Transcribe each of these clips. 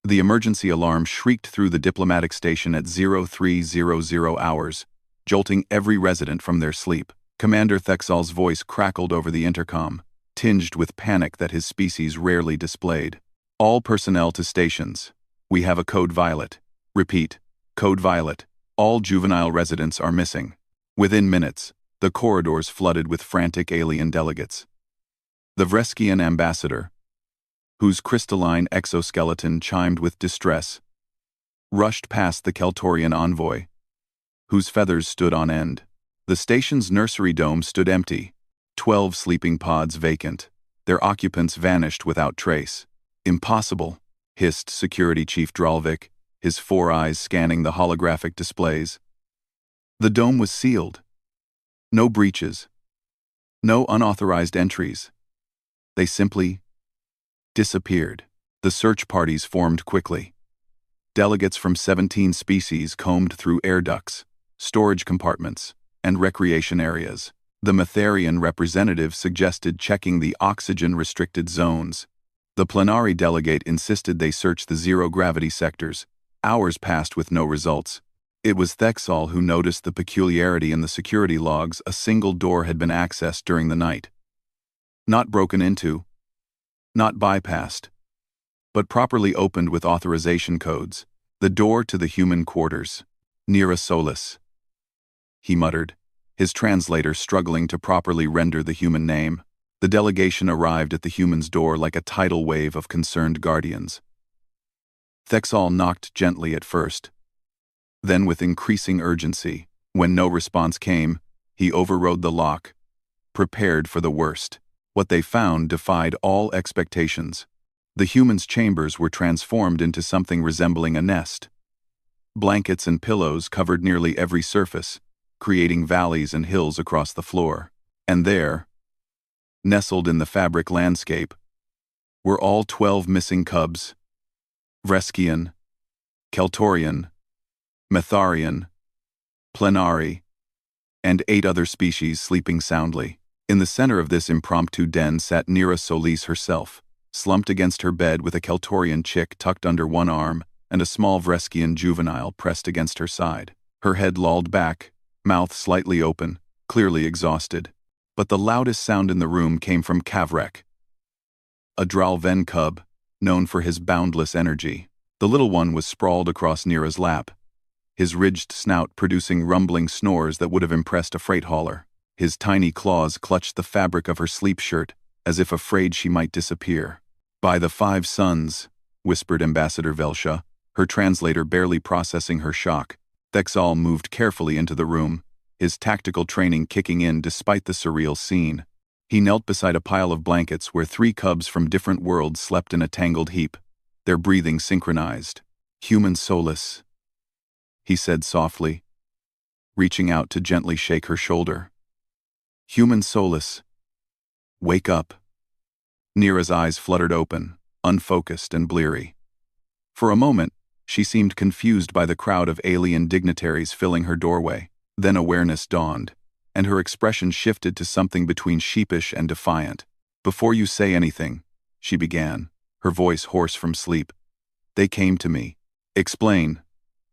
The emergency alarm shrieked through the diplomatic station at 0300 hours, jolting every resident from their sleep. Commander Thexal's voice crackled over the intercom, tinged with panic that his species rarely displayed. All personnel to stations. We have a code violet. Repeat, code violet. All juvenile residents are missing. Within minutes, the corridors flooded with frantic alien delegates. The Vreskian ambassador, whose crystalline exoskeleton chimed with distress, rushed past the Keltorian envoy, whose feathers stood on end. The station's nursery dome stood empty, 12 sleeping pods vacant, their occupants vanished without trace. Impossible, hissed Security Chief Dralvik, his 4 eyes scanning the holographic displays. The dome was sealed. No breaches. No unauthorized entries. They simply disappeared. The search parties formed quickly. Delegates from 17 species combed through air ducts, storage compartments, and recreation areas. The Matharian representative suggested checking the oxygen-restricted zones. The plenary delegate insisted they search the zero-gravity sectors. Hours passed with no results. It was Thexal who noticed the peculiarity in the security logs. A single door had been accessed during the night. Not broken into, not bypassed, but properly opened with authorization codes. The door to the human quarters. Nera Solis, he muttered, his translator struggling to properly render the human name. The delegation arrived at the human's door like a tidal wave of concerned guardians. Thexal knocked gently at first. Then with increasing urgency, when no response came, he overrode the lock, prepared for the worst. What they found defied all expectations. The human's chambers were transformed into something resembling a nest. Blankets and pillows covered nearly every surface, creating valleys and hills across the floor. And there, nestled in the fabric landscape, were all 12 missing cubs. Vreskian, Keltorian, Matharian, Plenari, and 8 other species sleeping soundly. In the center of this impromptu den sat Nera Solis herself, slumped against her bed with a Keltorian chick tucked under one arm and a small Vreskian juvenile pressed against her side. Her head lolled back, mouth slightly open, clearly exhausted. But the loudest sound in the room came from Kavrek, a Dralven cub, known for his boundless energy. The little one was sprawled across Nera's lap, his ridged snout producing rumbling snores that would have impressed a freight hauler. His tiny claws clutched the fabric of her sleep shirt, as if afraid she might disappear. "By the 5 suns," whispered Ambassador Velsha, her translator barely processing her shock. Thexal moved carefully into the room, his tactical training kicking in despite the surreal scene. He knelt beside a pile of blankets where 3 cubs from different worlds slept in a tangled heap, their breathing synchronized. "Human Solis," he said softly, reaching out to gently shake her shoulder. "Human Solis, wake up." Nera's eyes fluttered open, unfocused and bleary. For a moment, she seemed confused by the crowd of alien dignitaries filling her doorway. Then awareness dawned, and her expression shifted to something between sheepish and defiant. "Before you say anything," she began, her voice hoarse from sleep, "they came to me." "Explain,"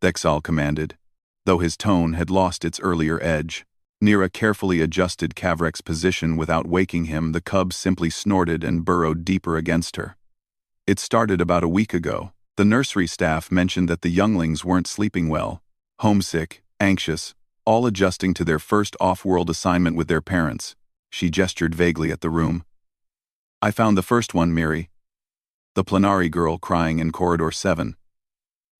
Thexal commanded, though his tone had lost its earlier edge. Nera carefully adjusted Kavrek's position without waking him. The cub simply snorted and burrowed deeper against her. "It started about a week ago. The nursery staff mentioned that the younglings weren't sleeping well, homesick, anxious, all adjusting to their first off-world assignment with their parents." She gestured vaguely at the room. "I found the first one, Miri, the Plenari girl crying in corridor 7.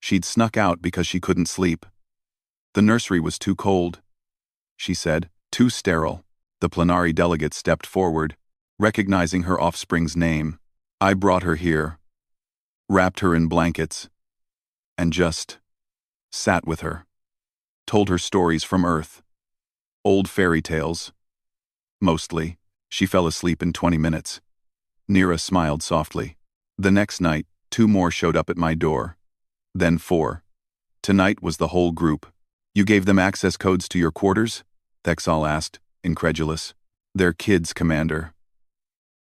She'd snuck out because she couldn't sleep. The nursery was too cold," she said, "too sterile." The Plenari delegate stepped forward, recognizing her offspring's name. "I brought her here, wrapped her in blankets, and just sat with her. Told her stories from Earth. Old fairy tales. Mostly. She fell asleep in 20 minutes. Nera smiled softly. The next night, 2 more showed up at my door. Then 4. Tonight was the whole group. "You gave them access codes to your quarters?" Thexal asked, incredulous. "They're kids, Commander.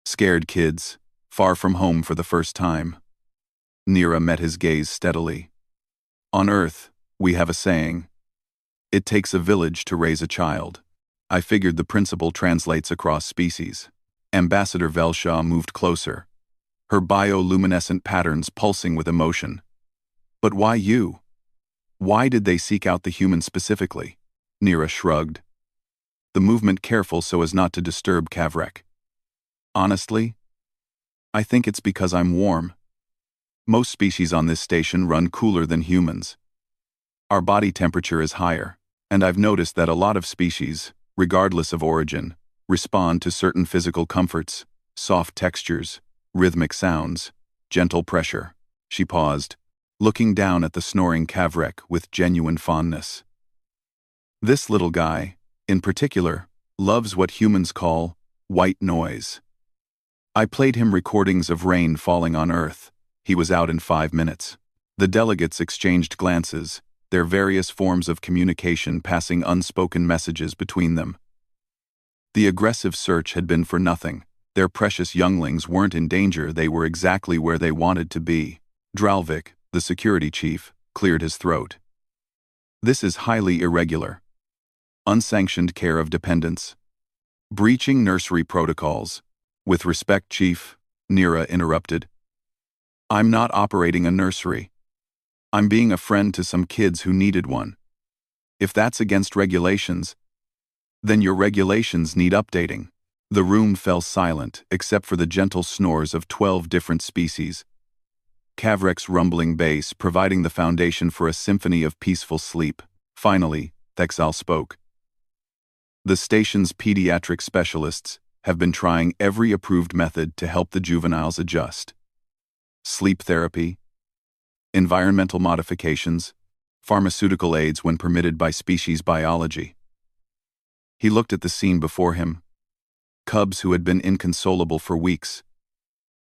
Scared kids, far from home for the first time." Nira met his gaze steadily. On Earth, we have a saying. It takes a village to raise a child. I figured the principle translates across species. Ambassador Velshaw moved closer, her bioluminescent patterns pulsing with emotion. But why you? Why did they seek out the human specifically? Nira shrugged, the movement careful so as not to disturb Kavrek. Honestly, I think it's because I'm warm. Most species on this station run cooler than humans. Our body temperature is higher, and I've noticed that a lot of species, regardless of origin, respond to certain physical comforts, soft textures, rhythmic sounds, gentle pressure. She paused, looking down at the snoring Kavrek with genuine fondness. This little guy, in particular, loves what humans call white noise. I played him recordings of rain falling on Earth. He was out in 5 minutes. The delegates exchanged glances, their various forms of communication passing unspoken messages between them. The aggressive search had been for nothing. Their precious younglings weren't in danger, they were exactly where they wanted to be. Dralvik, the security chief, cleared his throat. This is highly irregular. Unsanctioned care of dependents. Breaching nursery protocols. With respect, Chief, Nira interrupted. I'm not operating a nursery. I'm being a friend to some kids who needed one. If that's against regulations, then your regulations need updating. The room fell silent, except for the gentle snores of 12 different species. Kavrek's rumbling bass providing the foundation for a symphony of peaceful sleep. Finally, Thexal spoke. The station's pediatric specialists have been trying every approved method to help the juveniles adjust. Sleep therapy, environmental modifications, pharmaceutical aids when permitted by species biology. He looked at the scene before him. Cubs who had been inconsolable for weeks,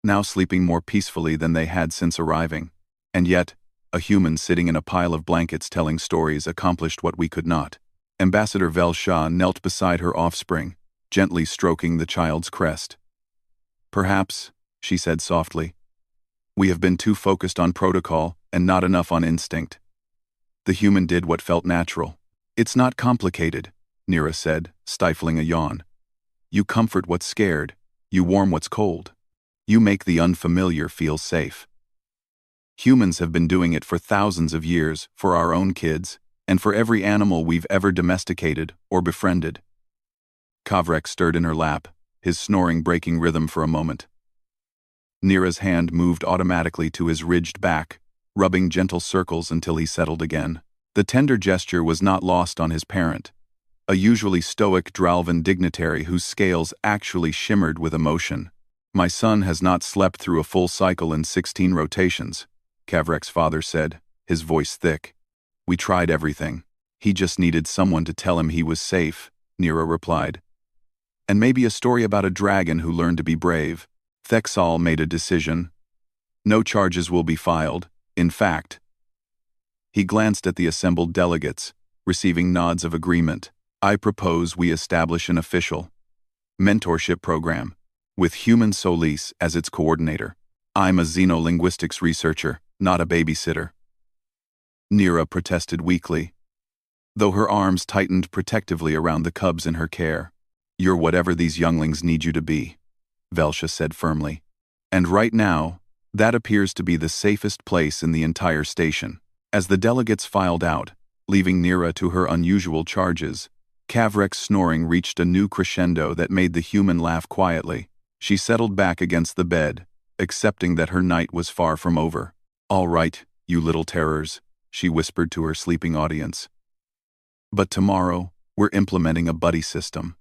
now sleeping more peacefully than they had since arriving. And yet, a human sitting in a pile of blankets telling stories accomplished what we could not. Ambassador Velshaw knelt beside her offspring, gently stroking the child's crest. Perhaps, she said softly, we have been too focused on protocol and not enough on instinct. The human did what felt natural. It's not complicated, Nira said, stifling a yawn. You comfort what's scared, you warm what's cold. You make the unfamiliar feel safe. Humans have been doing it for thousands of years, for our own kids, and for every animal we've ever domesticated or befriended. Kavrek stirred in her lap, his snoring breaking rhythm for a moment. Nira's hand moved automatically to his ridged back, rubbing gentle circles until he settled again. The tender gesture was not lost on his parent, a usually stoic Dralvan dignitary whose scales actually shimmered with emotion. My son has not slept through a full cycle in 16 rotations, Kavrek's father said, his voice thick. We tried everything. He just needed someone to tell him he was safe, Nira replied. And maybe a story about a dragon who learned to be brave. Thexal made a decision. No charges will be filed, in fact. He glanced at the assembled delegates, receiving nods of agreement. I propose we establish an official mentorship program, with Human Solis as its coordinator. I'm a xenolinguistics researcher, not a babysitter. Nira protested weakly, though her arms tightened protectively around the cubs in her care. You're whatever these younglings need you to be, Velsha said firmly. And right now, that appears to be the safest place in the entire station. As the delegates filed out, leaving Nira to her unusual charges, Kavrek's snoring reached a new crescendo that made the human laugh quietly. She settled back against the bed, accepting that her night was far from over. All right, you little terrors, she whispered to her sleeping audience. But tomorrow, we're implementing a buddy system.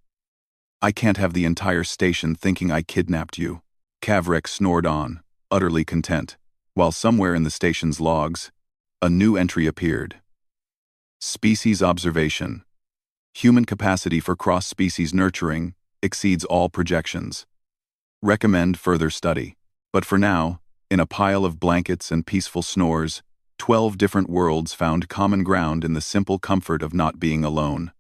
I can't have the entire station thinking I kidnapped you. Kavrek snored on, utterly content, while somewhere in the station's logs, a new entry appeared. Species observation. Human capacity for cross-species nurturing exceeds all projections. Recommend further study. But for now, in a pile of blankets and peaceful snores, 12 different worlds found common ground in the simple comfort of not being alone.